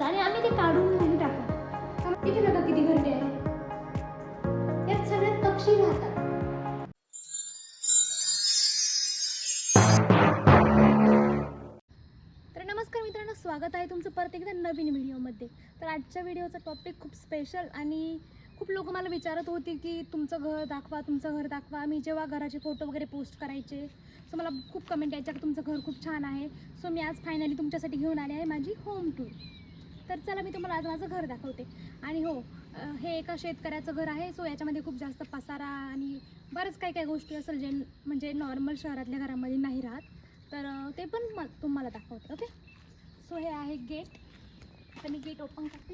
आणि आम्ही ते काढून नाही टाकत. इथे बघा किती घरटे आहे, यात सगळ्यात पक्षी राहतात. तर नमस्कार मित्रांनो, स्वागत आहे तुमचं परत एकदा नवीन व्हिडिओमध्ये. तर आजच्या व्हिडिओचा टॉपिक खूप स्पेशल आणि खूप लोक मला विचारत होती की तुमचं घर दाखवा, तुमचं घर दाखवा. मी जेव्हा घराचे फोटो वगैरे पोस्ट करायचे, सो मला खूप कमेंट यायच्या की तुमचं घर खूप छान आहे. सो मी आज फायनली तुमच्यासाठी घेऊन आले आहे माझी होम टूर. तर चला मी तुम्हाला आज माझं घर दाखवते. आणि हो, हे एका शेतकऱ्याचं घर आहे. सो याच्यामध्ये खूप जास्त पसारा आणि बरंच काही काही गोष्टी असेल जे म्हणजे नॉर्मल शहरातल्या घरामध्ये नाही राहत. तर ते पण तुम्हाला दाखवते. ओके, सो हे आहे गेट. आता मी गेट ओपन करते.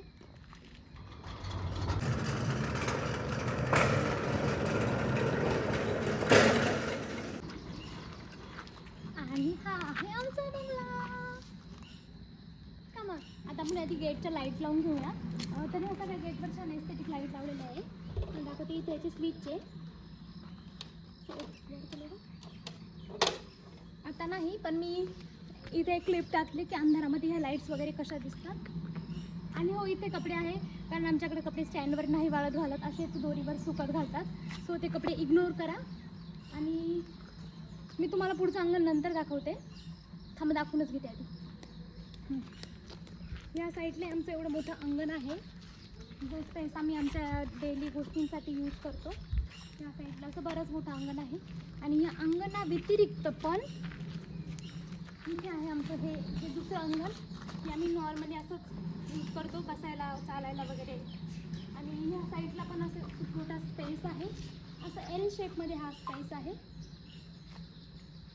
आणि हा आहे आमचा बंगला. का मग आता आपण आधी गेटच्या लाईट लावून घेऊया. तरी आता सगळ्या गेटवर छान एस्थेटिक लाईट लावलेलं आहे. आणि दाखवते इथे याची स्विच आहे. आता नाही, पण मी इथे एक क्लिप टाकली की अंधारामध्ये ह्या लाईट्स वगैरे कशा दिसतात. आणि हो, इथे कपडे आहे, कारण आमच्याकडे कपडे स्टँडवर नाही वाळत घालत, असेच दोरीवर सुकत घालतात. सो ते कपडे इग्नोर करा. आणि मी तुम्हाला पुढचं अंगण नंतर दाखवते. थांब, दाखवूनच घेते आधी. या साईडला आमचं एवढं मोठं अंगण आहे, जो स्पेस आम्ही आमच्या डेली गोष्टींसाठी यूज करतो. या साईडला असं बरंच मोठं अंगण आहे. आणि या अंगणा व्यतिरिक्त पण इथे आहे आमचं हे दुसरं अंगण, हे आम्ही नॉर्मली असंच यूज करतो बसायला, चालायला वगैरे. आणि ह्या साईडला पण असं खूप मोठा स्पेस आहे, असं एल शेपमध्ये हा स्पेस आहे.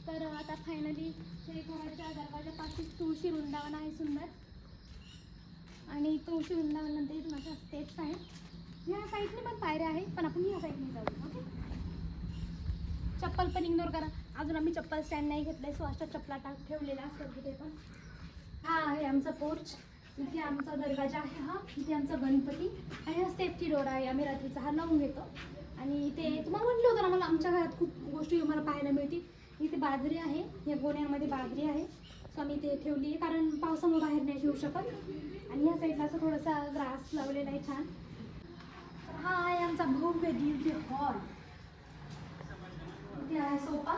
तर आता फायनली हे घराच्या दरवाजापाशी तुळशी वृंदावन आहे सुंदर. आणि तुळशी वृंदावननंतर इथे माझ्या स्टेप्स आहेत. ह्या साईडने पण पायऱ्या आहे, पण आपण ह्या साईडने जाऊ. ओके, चप्पल पण इग्नोर करा. अजून आम्ही चप्पल स्टँड नाही घेतलंय, सो अशा चप्पला ठेवलेल्या असतात तिथे पण. हा आहे आमचा पोर्च. इथे आमचा दरवाजा आहे, हा इथे आमचा गणपती. आणि हा सेफ्टी डोर आहे, आम्ही रात्रीचा हा लावून घेतो. आणि इथे तुम्हाला म्हटलं होतं ना, मला आमच्या घरात खूप गोष्टी तुम्हाला पाहायला मिळतील. इथे बाजरी आहे, या गोण्यांमध्ये बाजरी आहे. सो आम्ही इथे ठेवली आहे, कारण पावसामुळे बाहेर नाही ठेवू शकत. आणि ह्या साईडला असं थोडासा ग्रास लावलेला आहे छान. हा आहे आमचा भव्य दिव्य हॉल. इथे आहे सोफा,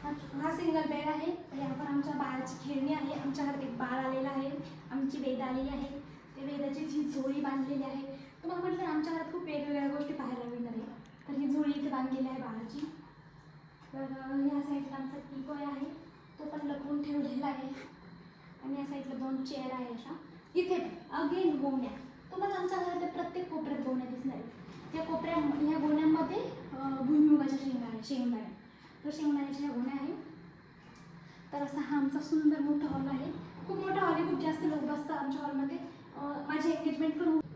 हा सिंगल बेड आहे. यावर आमच्या बाळाची खेळणी आहे. आमच्या घरात एक बाळ आलेलं आहे, आमची वेद आलेली आहे. ते वेदाची जी झोळी बांधलेली आहे. तुम्हाला म्हटलं ना, आमच्या घरात खूप वेगवेगळ्या गोष्टी पाहायला मिळणार आहे. तर ही झोळी इथे बांधलेली आहे बाळाची. तर ह्या साईडला आमचा टीपॉय आहे, तो पण लपवून ठेवलेला आहे. आणि या साईडला 2 चेअर आहे अशा. इथे अगेन गोण्या. तुम्हाला आमच्या घरातल्या प्रत्येक कोपऱ्यात गोण्या दिसणार आहेत. त्या ह्या गोण्यांमध्ये भुईमुगाच्या शेंगदाण्या तर शेंगदाण्याच्या ह्या गोण्या आहेत. तर असा हा आमचा सुंदर मोठा हॉल आहे. खूप मोठा हॉल आहे, खूप जास्त लोक बसतात आमच्या हॉलमध्ये. माझी एंगेजमेंट पण होती.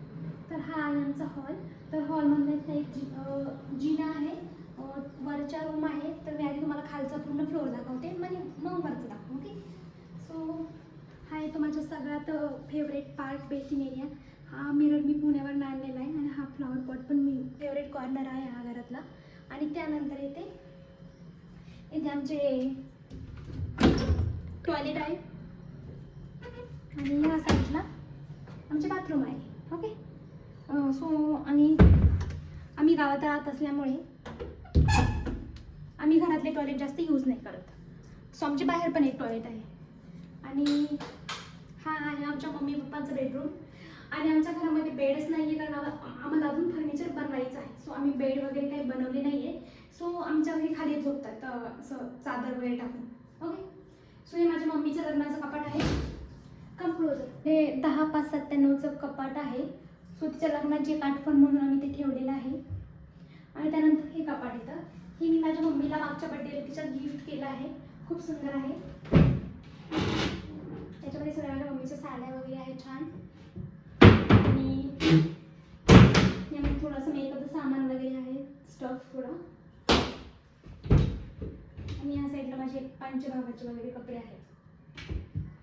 तर हा आहे आमचा हॉल. तर हॉलमध्ये एक जिना आहे, वरच्या रूम आहे. तर मी आधी तुम्हाला खालचा पूर्ण फ्लोअर दाखवते, मग वरचं दाखवू. ओके, सो हा आहे तो माझ्या सगळ्यात फेवरेट पार्ट, बेसिन एरिया. हा मिरर मी पुण्यावरून आणलेला आहे. आणि हा फ्लॉवर पॉट पण मी फेवरेट कॉर्नर आहे हा घरातला. आणि त्यानंतर इथे आमचे टॉयलेट आहे. आणि ह्या साईडला आमचे बाथरूम आहे. ओके, सो आणि आम्ही गावात राहत असल्यामुळे आम्ही घरातले टॉयलेट जास्त यूज नाही करत. सो आमच्या बाहेर पण एक टॉयलेट आहे. आणि हा आहे आमच्या मम्मी पप्पांचा बेडरूम. आणि आमच्या घरामध्ये बेडच नाही आहे, कारण आम्हाला अजून फर्निचर बनवायचं आहे. सो आम्ही बेड वगैरे काही बनवले नाही आहे. सो आमच्या घरी खाली झोपतात असं चादर वगैरे टाकून. ओके, सो हे माझ्या मम्मीच्या लग्नाचं कपाट आहे. क्लोजर हे 10/5/97चं कपाट आहे. सो तिच्या लग्नाची एक आठवण म्हणून आम्ही ते ठेवलेलं आहे. आणि त्यानंतर हे कपाट येतं. हे मी माझ्या मम्मीला मागच्या बड्डेला तिच्या गिफ्ट केलं आहे. खूप सुंदर आहे. त्याच्यामध्ये सगळ्या माझ्या मम्मीच्या साड्या वगैरे आहेत छान. आणि यामध्ये थोडंसं मेकअपचं सामान वगैरे आहे, स्टफ थोडं. आणि या साईडला माझे पंचभागाचे वगैरे कपडे आहेत.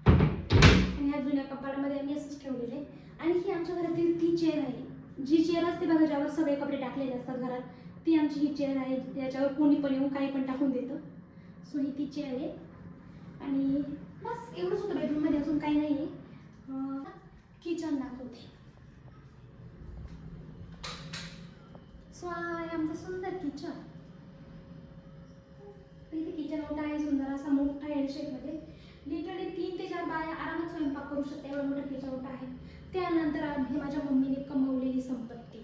आणि ह्या जुन्या कपाटामध्ये आम्ही असंच ठेवलेले. आणि ही आमच्या घरातील ती चेअर आहे, जी चेअर असते बघा, ज्यावर सगळे कपडे टाकलेले असतात घरात. ती आमची ही चेअर आहे, याच्यावर कोणी पण येऊन काही पण टाकून देतं. सो ही ती चेअर आहे. आणि बस एवढंच होतं बेडरूममध्ये, अजून काही नाही आहे. शेडमध्ये. लिटरली 3 ते 4 बाया आरामात स्वयंपाक करू शकते, एवढा मोठा किचन आहे. त्यानंतर आहे माझ्या मम्मीने कमवलेली संपत्ती.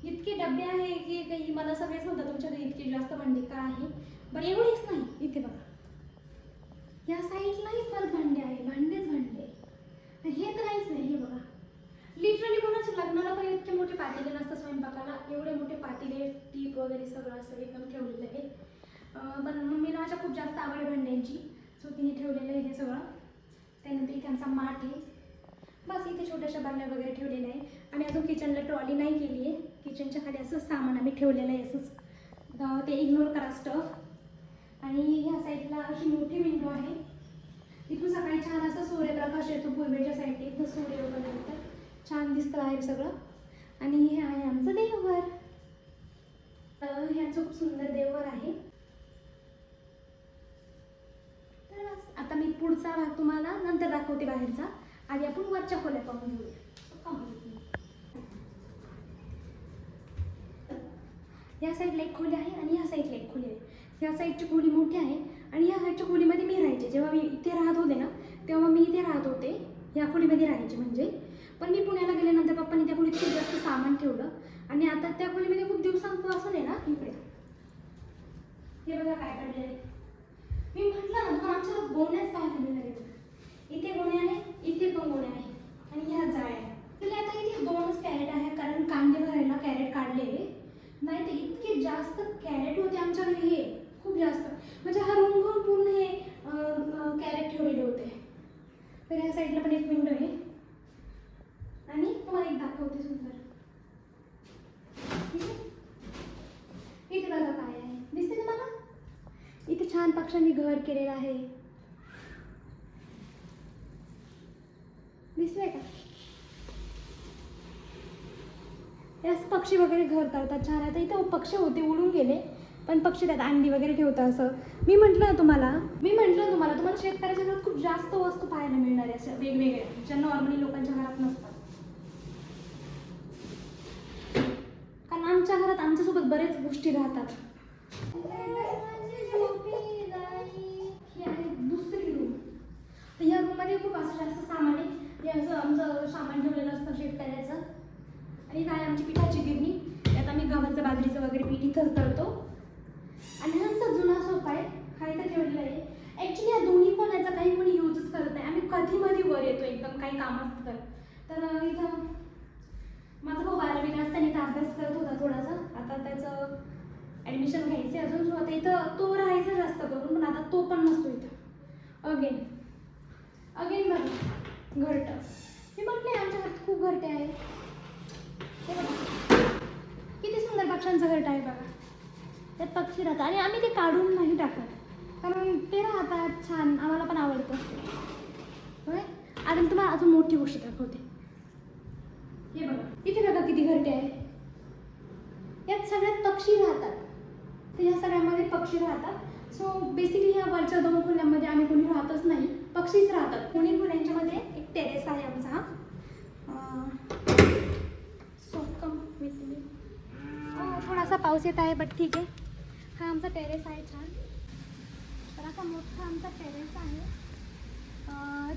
इतके डबे आहे की काही मला सगळेच म्हणतात तुमच्याकडे इतके जास्त भांडे का आहे. बरं एवढीच नाही, इथे बघा या साईडलाही परत भांडे आहे, भांडेच भांडे. हे तर नाहीच नाही, हे बघा लिटरली कोणाच्या लग्नाला पण इतके मोठे पातेले नसतं स्वयंपाकाला, एवढे मोठे पातेले टीप वगैरे सगळं असं एकदम ठेवलेलं आहे. पण मम्मीला माझ्या खूप जास्त आवड आहे भांड्यांची, सो तिने ठेवलेलं आहे हे सगळं. त्यानंतर इथे आमचा माठ आहे, बस इथे छोट्याशा बांगड्या वगैरे ठेवलेल्या आहे. आम्ही अजून किचनला ट्रॉली नाही केली आहे, किचनच्या खाली असं सामान आम्ही ठेवलेलं आहे असंच, ते इग्नोर करा स्टफ. आणि ह्या साईडला अशी मोठी विंडो आहे, इथून सकाळी छान असं सूर्यप्रकाश येतो पूर्वेच्या साईडला, इथं सूर्य वगैरे येतात, छान दिसतं आहे सगळं. आणि हे आहे आमचं देवघर, ह्याचं खूप सुंदर देवघर आहे. तर बस आता मी पुढचा भाग तुम्हाला नंतर दाखवते बाहेरचा, आधी आपण वरच्या खोल्या पाहून घेऊया. या साईडला एक खोली आहे आणि ह्या साईडला एक खोली आहे. ह्या साईडची खोली मोठी आहे आणि ह्या साईडच्या खोलीमध्ये मी राहायचे. जेव्हा मी इथे राहत होते ना तेव्हा मी इथे राहत होते, ह्या खोलीमध्ये राहायचे म्हणजे. पण मी पुण्याला गेल्यानंतर पप्पांनी त्या खोलीत खूप जास्त सामान ठेवलं आणि आता त्या खोलीमध्ये खूप दिवसांपासून आहे ना इकडे हे बघा काय काढलेलं आहे. मी म्हटलं ना आमच्या गोण्याच पाहायला मिळणार आहे. इथे गोणे आहे, इथे पण गोणे आहे आणि ह्या जाळ्या आहे. तर आता इथे 2च कॅरेट आहे, कारण कांदे भरायला कॅरेट काढलेले, नाही तर इतके जास्त कॅरेट होते आमच्या घरी, हे खूप जास्त, म्हणजे हा रूम घेऊन पूर्ण हे कॅरेट ठेवलेले होते. तर ह्या साईडला पण एक विंडो आहे आणि तुम्हाला एक दाखवते सुंदर. इथे बघा काय आहे, दिसते तुम्हाला? इथे छान पक्ष्यांनी घर केलेलं आहे, दिसलंय का? असं पक्षी वगैरे घर करतात छान. आता इथे पक्षी होते उडून गेले, पण पक्षी त्यात अंडी वगैरे ठेवतात असं. मी म्हटलं ना तुम्हाला तुम्हाला शेतकऱ्याच्या घरात खूप जास्त वस्तू पाहायला मिळणार आहे, अशा वेगवेगळ्या ज्या नॉर्मली लोकांच्या घरात नसतात. कारण आमच्या घरात आमच्यासोबत बरेच गोष्टी राहतात. ही आहे दुसरी रूम. तर ह्या रूममध्ये खूप असं जास्त सामान आहे, हे असं आमचं सामान ठेवलेलं असतं शेतकऱ्याचं. आणि काय आमची पिठाची गिरणी, त्यात आम्ही गव्हाचं बाजरीचं वगैरे पीठ इथंच दळतो. आणि ह्यांचा जुना सोफा आहे, हा इथं ठेवलेला आहे. ॲक्च्युली या दोन्ही पण याचा काही कोणी यूजच करत नाही, आम्ही कधी मध्ये वर येतो एकदम काही काम असतं तर. इथं माझा भाऊ 12वीला असताना इथं अभ्यास करत होता थोडासा, आता त्याचं ॲडमिशन घ्यायचं अजून, सो आता इथं तो राहायचा जास्त करून, पण आता तो पण नसतो इथं. अगेन बघा घरटं, मी म्हटले आमच्या घरात खूप घरटे आहे. हे बघा किती सुंदर पक्ष्यांचं घरटं आहे बघा, त्यात पक्षी राहतात आणि आम्ही ते काढून नाही टाकत, कारण ते राहतात छान, आम्हाला पण आवडतं. होय, आणि तुम्हाला अजून मोठी गोष्ट दाखवते. हे बघा इथे बघा किती घरटे आहे, यात सगळ्यात पक्षी राहतात. तर ह्या सगळ्यामध्ये पक्षी राहतात. सो बेसिकली ह्या वरच्या 2 खोल्यांमध्ये आम्ही कोणी राहतच नाही, पक्षीच राहतात. कोणी खोल्यांच्यामध्ये एक टेरेस आहे आमचा हा. थोडासा पाऊस येत आहे बट ठीक आहे. हा आमचा टेरेस आहे छान, तर असा मोठा आमचा टेरेस आहे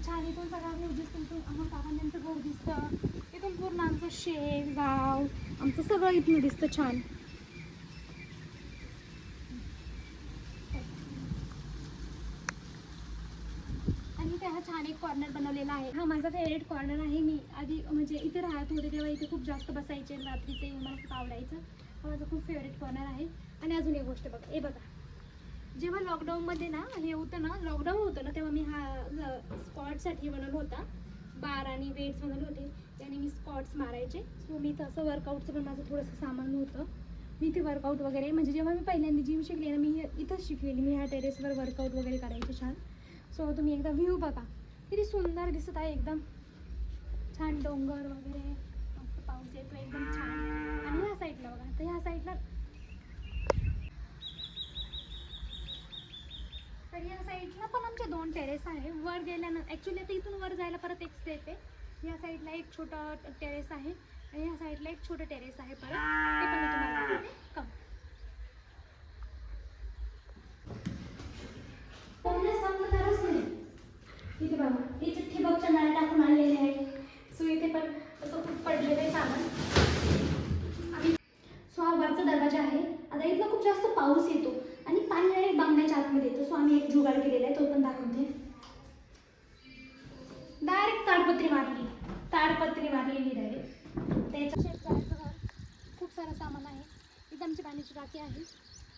छान. इथून सगळा व्ह्यू दिसतो, इथून आम्हाला काकांचं घर दिसतं, इथून पूर्ण आमचं शेत गाव आमचं सगळं इथून दिसतं छान. आणि इथे हा छान एक कॉर्नर बनवलेला आहे, हा माझा फेवरेट कॉर्नर आहे. मी आधी म्हणजे इथे राहत होते तेव्हा इथे खूप जास्त बसायचे, रात्रीचं येऊन मला खूप आवडायचं. हा माझा खूप फेवरेट कॉर्नर आहे. आणि अजून एक गोष्ट बघा, हे बघा जेव्हा लॉकडाऊनमध्ये ना हे होतं ना, लॉकडाऊन होतं ना, तेव्हा मी हा स्क्वॉटसाठी बनवलं होता, बार आणि वेट्स बनवले होते, त्याने मी स्क्वॉट्स मारायचे. सो मी तसं वर्कआउटचं पण माझं थोडंसं सामान होतं, मी ते वर्कआउट वगैरे म्हणजे जेव्हा मी पहिल्यांदा जिम शिकले ना, मी इथंच शिकलेली, मी ह्या टेरेसवर वर्कआउट वगैरे करायचे छान. सो तुम्ही एकदा व्ह्यू बघा किती सुंदर दिसत आहे, एकदम छान डोंगर वगैरे, मस्त पाऊस येतो एकदम छान. आणि ह्या साईडला बघा, तर ह्या साईडला तर या साईडला पण आमचे 2 टेरेस आहे. वर गेल्यानंतर ॲक्च्युली आता इथून वर जायला परत एक स्टेप आहे. या साईडला एक छोटा टेरेस आहे आणि ह्या साईडला एक छोटं टेरेस आहे परत, ते पण मी तुम्हाला दाखवते. कम त्यांना समजणारच नाही. इथे बघा, इथे ठिबकच्या नळ्या टाकून आणलेले आहे. सो इथे पण असं खूप पडलेलं आहे सामान. आणि सो हा वरचा दरवाजा आहे. आता इथनं खूप जास्त पाऊस येतो आणि पाणी डायरेक्ट बांगण्याच्या आतमध्ये येतो. सो आम्ही एक जुगाड केलेला आहे, तो पण दाखवते. डायरेक्ट ताडपत्री मारलेली डायरेक्ट. त्याच्या शेतकऱ्याचं घर, खूप सारं सामान आहे. इथे आमची पाण्याची टाकी आहे.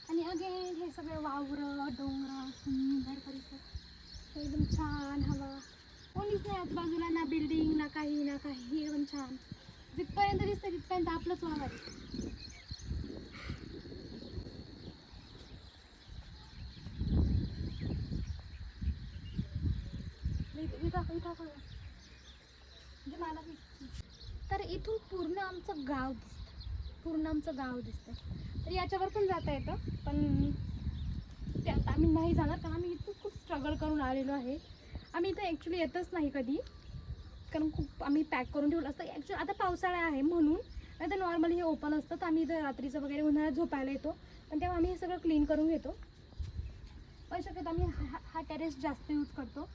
आणि अगेन हे सगळे वावरं, डोंगर, सुंदर परिसर, एकदम छान हवा. कोणीच नाही आजूबाजूला, ना बिल्डिंग ना काही, एकदम छान. जिथपर्यंत दिसतं तिथपर्यंत आपलंच वावर आहे. तर इथून पूर्ण आमचं गाव दिसतं. तर याच्यावर पण जाता येतं, पण त्यात आम्ही नाही जाणार, कारण आम्ही इथून खूप स्ट्रगल करून आलेलो आहे. आम्ही इथं ॲक्च्युली येतच नाही कधी, कारण खूप आम्ही पॅक करून ठेवलं असतं. ॲक्च्युली आता पावसाळा आहे म्हणून, नाही तर नॉर्मली हे ओपन असतं. तर आम्ही इथं रात्रीचं वगैरे उन्हाळ्यात झोपायला येतो, पण तेव्हा आम्ही हे सगळं क्लीन करून घेतो. पण शक्यतो आम्ही हा टेरेस जास्त यूज करतो.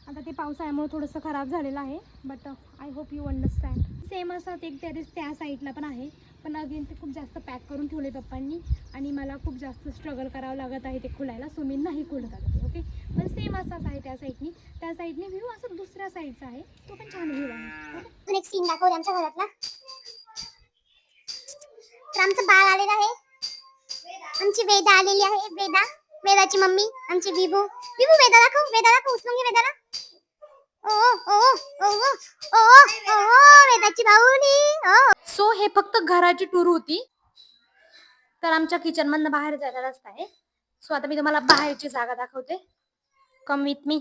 आता ते पावसाळ्यामुळे थोडंसं खराब झालेलं आहे, but I hope you understand. Same असंच एक टेरेस त्या साईडला पण आहे, पण अगेन ते खूप जास्त पॅक करून ठेवले पप्पांनी, आणि मला खूप जास्त स्ट्रगल करावं लागत आहे ते खोलायला. सो मी नाही खोलत आलं ते. ओके, पण सेम असाच आहे त्या साईडनी व्ह्यू असं दुसऱ्या साईडचा आहे, तो पण छान व्ह्यू आहे. ओके, एक सीन दाखवले आमच्या घरातला. तर आमचं बाळ आलेलं आहे, आमची वेदा आलेली आहे. वेदाची मम्मी आमची विभू. वेदा दाखव, उचलून घे वेदाला. वेदाची भाऊनी. सो हे फक्त घराची टूर होती. तर आमच्या किचन मधनं बाहेर जायला रस्ता आहे. सो आता मी तुम्हाला बाहेरची जागा दाखवते. Come with me.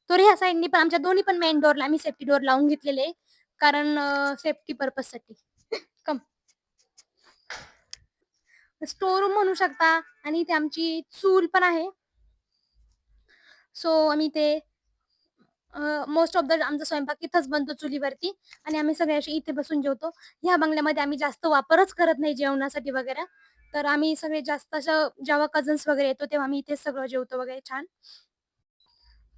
तर ह्या साईडनी पण आमच्या दोन्ही पण मेन डोरला आम्ही सेफ्टी डोर लावून घेतलेले, कारण सेफ्टी पर्पज साठी. कम, स्टोर रूम म्हणू शकता, आणि इथे आमची चूल पण आहे. सो आम्ही ते मोस्ट ऑफ द आमचा स्वयंपाक इथंच बनतो चुलीवरती, आणि आम्ही सगळे असे इथे बसून जेवतो. ह्या बंगल्यामध्ये आम्ही जास्त वापरच करत नाही जेवणासाठी वगैरे. तर आम्ही सगळे जास्त असं जेव्हा कझन्स वगैरे येतो तेव्हा आम्ही इथेच सगळं जेवतो वगैरे छान.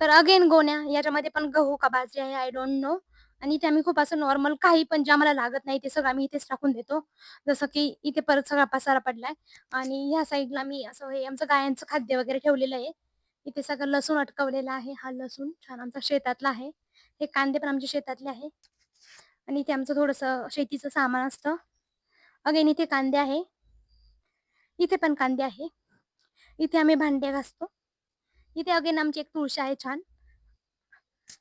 तर अगेन गोण्या, याच्यामध्ये पण गहू का बाजरी आहे आय डोंट नो. आणि इथे आम्ही खूप असं नॉर्मल काही पण जे आम्हाला लागत नाही ते सगळं आम्ही इथेच टाकून देतो. जसं की इथे परत सगळा पसारा पडलाय, आणि ह्या साईडला मी असं हे आमचं गायांचं खाद्य वगैरे ठेवलेलं आहे. इथे सगळं लसूण अटकवलेला आहे. हा लसूण छान आमचा शेतातला आहे. हे कांदे पण आमच्या शेतातले आहे. आणि इथे आमचं थोडंसं शेतीचं सामान असतं. अगेन इथे कांदे आहे, इथे पण कांदे आहे. इथे आम्ही भांडे घासतो. इथे अगेन आमची एक तुळशी आहे छान,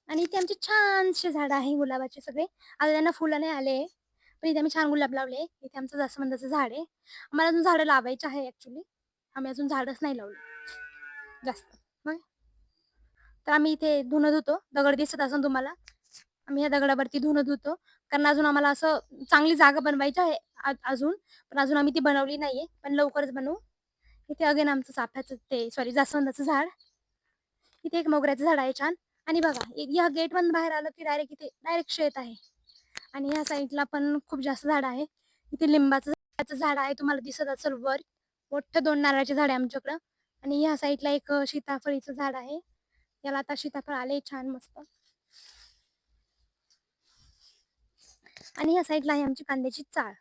आणि इथे आमचे छानसे झाड आहे गुलाबाचे सगळे. आता त्यांना फुलं नाही आले, पण इथे आम्ही छान गुलाब लावले. इथे आमचं जास्वंदाचं झाड आहे. आम्हाला अजून झाडं लावायची आहे ऍक्च्युली, आम्ही अजून झाडच नाही लावले जास्त. मग तर आम्ही इथे धुणं धुतो. दगड दिसत असेल तुम्हाला, आम्ही या दगडावरती धुणं धुतो, कारण अजून आम्हाला असं चांगली जागा बनवायची आहे अजून, पण अजून आम्ही ती बनवली नाहीये, पण लवकरच बनवू. इथे अगेन आमचं चाफ्याचं ते सॉरी जास्वंदाचं झाड. इथे एक मोगऱ्याचं झाड आहे छान. आणि बघा या गेट मधून बाहेर आलं की डायरेक्ट इथे डायरेक्ट शेत आहे. आणि ह्या साईडला पण खूप जास्त झाड आहे. इथे लिंबाचं झाड आहे, तुम्हाला दिसत असेल वर. मोठं 2 नारळाचे झाड आहे आमच्याकडं. आणि ह्या साईडला एक सीताफळीचं झाड आहे. याला आता सीताफळ आले छान मस्त. आणि ह्या साईडला आहे आमची कांद्याची चाळ.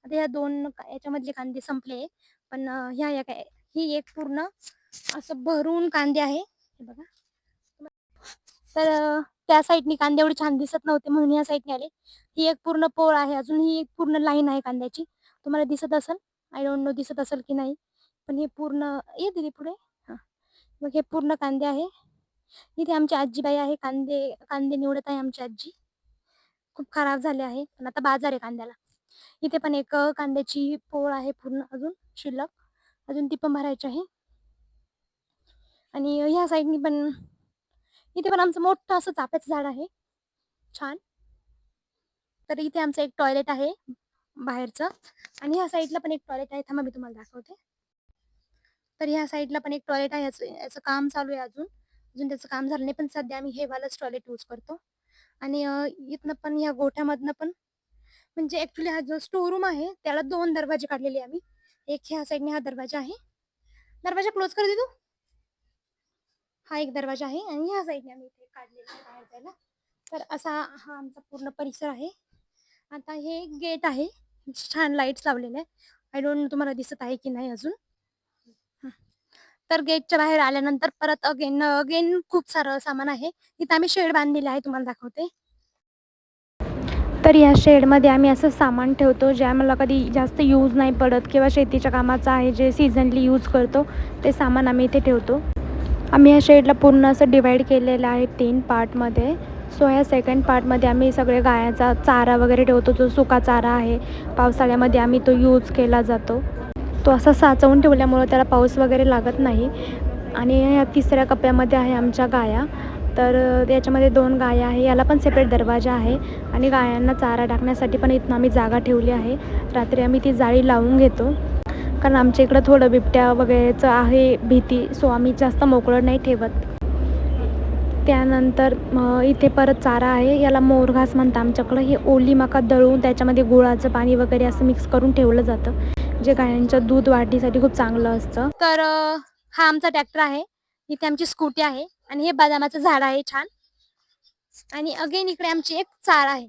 आता या 2 याच्यामधले कांदे संपले, पण ह्या काय ही एक पूर्ण असं भरून कांदे आहे. हे बघा. तर त्या साईडनी कांदे एवढे छान दिसत नव्हते म्हणून या साईडने आले. ही एक पूर्ण पोळ आहे, अजून ही एक पूर्ण लाईन आहे कांद्याची. तुम्हाला दिसत असेल, आय डोंट नो दिसत असेल की नाही, पण हे पूर्ण ये दीदी पुढे. हा, मग हे पूर्ण कांदे आहे. इथे आमची आजीबाई आहे, कांदे कांदे निवडत आहे आमची आजी. खूप खराब झाले आहे, पण आता बाजार आहे कांद्याला. इथे पण एक कांद्याची पोळ आहे पूर्ण अजून शिल्लक, अजून ती पण भरायची आहे. आणि ह्या साईडनी पण इथे पण आमचं मोठं असं चाफ्याचं झाड आहे छान. तर इथे आमचं एक टॉयलेट आहे बाहेरचं, आणि ह्या साईडला पण एक टॉयलेट आहे. थांबा मी तुम्हाला दाखवते. तर ह्या साईडला पण एक टॉयलेट आहे, याचं काम चालू आहे अजून. अजून त्याचं काम झालं नाही, पण सध्या आम्ही हे वालंच टॉयलेट यूज करतो. आणि इथनं पण ह्या गोठ्यामधनं पण, म्हणजे ऍक्च्युली हा जो स्टोर रूम आहे त्याला 2 दरवाजे काढलेले आम्ही. एक ह्या साईडने हा दरवाजा आहे. दरवाजा क्लोज कर दे तू. हा एक दरवाजा आहे आणि ह्या साईडने आम्ही इथे काढलेला आहे बाहेर जायला. तर असा हा आमचा पूर्ण परिसर आहे. आता हे गेट आहे, छान लाईट्स लावलेले आहे. आय डोंट नो तुम्हाला दिसत आहे की नाही अजून. हं. तर गेटच्या बाहेर आल्यानंतर परत अगेन अगेन खूप सारं सामान आहे. इथं आम्ही शेड बांधलेले आहे, तुम्हाला दाखवते. तर या शेडमध्ये आम्ही असं सामान ठेवतो जे आम्हाला कधी जास्त यूज नाही पडत किंवा शेतीच्या कामाचं आहे, जे सीझनली यूज करतो ते सामान आम्ही इथे ठेवतो. आम्ही या शेडला पूर्ण असं डिवाईड केलेलं आहे 3 पार्टमध्ये. सो ह्या सेकंड पार्टमध्ये आम्ही सगळे गायांचा चारा वगैरे ठेवतो, जो सुका चारा आहे. पावसाळ्यामध्ये आम्ही तो यूज केला जातो. तो असा साचवून ठेवल्यामुळं त्याला पाऊस वगैरे लागत नाही. आणि ह्या तिसऱ्या कप्प्यामध्ये आहे आमच्या गाया. तर याच्यामध्ये 2 गाया आहे. याला पण सेपरेट दरवाजा आहे आणि गायांना चारा टाकण्यासाठी पण इथनं आम्ही जागा ठेवली आहे. रात्री आम्ही ती जाळी लावून घेतो, कारण आमच्या इकडं थोडं बिबट्या वगैरेचं आहे भीती. सो आम्ही जास्त मोकळं नाही ठेवत. त्यानंतर इथे परत चारा आहे, याला मोरघास म्हणतात आमच्याकडं. हे ओली मका दळून त्याच्यामध्ये गुळाचं पाणी वगैरे असं मिक्स करून ठेवलं जातं, जे गायांचं दूध वाढीसाठी खूप चांगलं असतं. तर हा आमचा ट्रॅक्टर आहे, इथे आमची स्कूटी आहे आणि हे बदामाचं झाड आहे छान. आणि अगेन इकडे आमची एक चाळ आहे.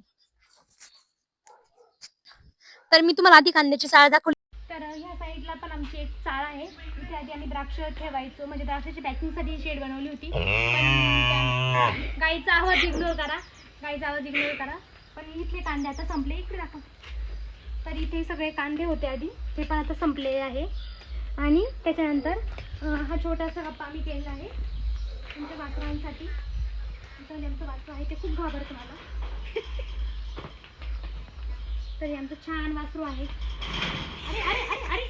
तर मी तुम्हाला आधी कांद्याची चाळ दाखवली. तर ह्या साईडला पण आमची एक चाळ आहे. इथे आधी आम्ही द्राक्ष ठेवायचो, म्हणजे द्राक्षाची पॅकिंगसाठी शेड बनवली होती. पण गाईचा आवाज इग्नोर करा, गाईचा आवाज इग्नोर करा. पण इथले कांदे आता संपले, इकडे दाखव. तर इथे सगळे कांदे होते आधी, ते पण आता संपलेले आहे. आणि त्याच्यानंतर हा छोटासा कप्पा आम्ही केलेला आहे तुमच्या वासरांसाठी. आमचं वासरू आहे ते खूप घाबरतं मला. तर हे आमचं छान वासरू आहे. अरे अरे अरे अरे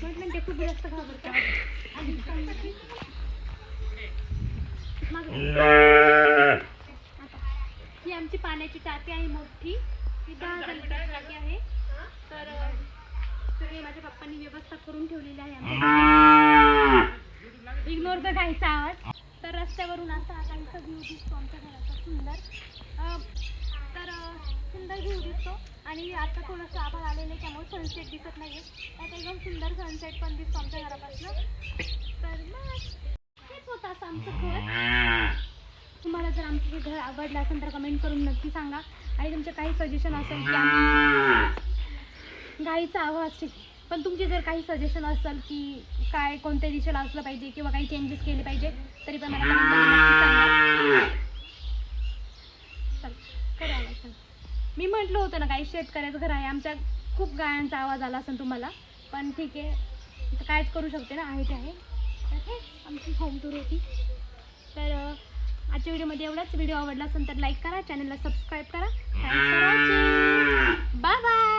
म्हटलं ते खूप जास्त घाबरतं. ही आमची पाण्याची टाकी आहे मोठी, ही 10,000 लिटरची टाकी आहे. तर सगळे माझ्या पप्पांनी व्यवस्था करून ठेवलेली आहे आमच्या. इग्नोर द गाईचा आवाज. तर रस्त्यावरून असा गाईचा व्ह्यू दिसतो आमच्या घराचा सुंदर. तर सुंदर व्ह्यू दिसतो. आणि आता थोडंसं आभाळ आलेलं आहे, त्यामुळे सनसेट दिसत नाही आहे. त्यात एकदम सुंदर सनसेट पण दिसतो आमच्या घरापासून. तर मग हेच होतं असं आमचं घर. तुम्हाला जर आमचं हे घर आवडलं असेल तर कमेंट करून नक्की सांगा. आणि तुमचे काही सजेशन असेल की आम्ही गाईचा आवाज ठीक, पण तुमचे जर काही सजेशन असेल की काय कोणत्या दिशेला असलं पाहिजे किंवा काही चेंजेस केले पाहिजे, तरी पण मला कमेंटमध्ये नक्की सांगा. चल करूया. मी म्हटलं होतं ना, काही शेतकऱ्याचं घर आहे. आमच्या खूप गायांचा आवाज आला असेल तुम्हाला, पण ठीक आहे, तर कायच करू शकते ना, आहे ते आहे. तर हेच आमची होम टूर होती. तर आजच्या व्हिडिओमध्ये एवढाच. व्हिडिओ आवडला असेल तर लाईक करा, चॅनलला सबस्क्राईब करा. Thanks for watching. Bye bye.